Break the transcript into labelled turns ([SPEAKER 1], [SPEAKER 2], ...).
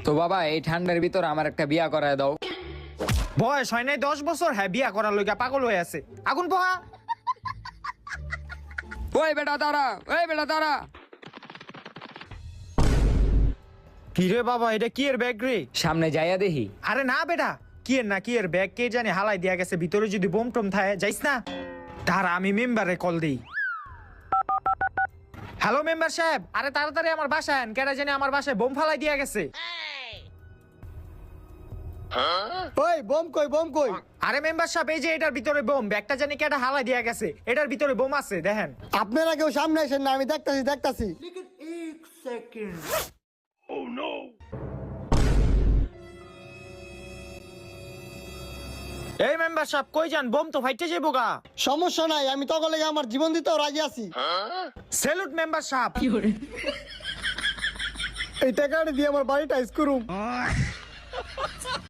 [SPEAKER 1] তো বাবা এই ঠান্ডার ভিতর আমার একটা বিয়া করায় দাও।
[SPEAKER 2] বয়স হয় নাই 10 বছর, হ্যাঁ বিয়া করার লইগা পাগল হয়ে আছে। আগুন পোহা।
[SPEAKER 1] ওই বেটা দাঁড়া, ওই বেটা দাঁড়া।
[SPEAKER 2] কি রে বাবা, এটা কি এর ব্যাগ রে?
[SPEAKER 1] সামনে যাইয়া দেখি।
[SPEAKER 2] আরে না বেটা, কি এর না কি এর ব্যাগ, কে জানে হালাই দিয়া গেছে। ভিতরে যদি বোম টোম থাকে, যাইস না। তার আমি মেম্বারে কল দেই। হ্যালো মেম্বার সাহেব, আরে তাড়াতাড়ি আমার বাসায় আন, কেডা জানে আমার বাসায় বোম ফালাই দিয়া গেছে।
[SPEAKER 3] ওই বোম কই, বোম কই?
[SPEAKER 2] আরে মেম্বার সাহেব, এই যে এটার ভিতরে বোম, ব্যাগটা জানি কেডা হালাই দিয়া গেছে। এটার ভিতরে বোম আছে, দেখেন।
[SPEAKER 3] আপনারা কেউ সামনে আসেন না, আমি দেখতাছি।
[SPEAKER 2] এই মেম্বার সাহেব কই যান? বোম তো ফাইটে যাইবো গা।
[SPEAKER 3] সমস্যা নাই, আমি তখন লেগে আমার জীবন দিতেও রাজি আছি।
[SPEAKER 2] স্যালুট মেম্বার সাহেব।
[SPEAKER 3] এই টাকাটা দিয়ে আমার বাড়িটা আইস করুম।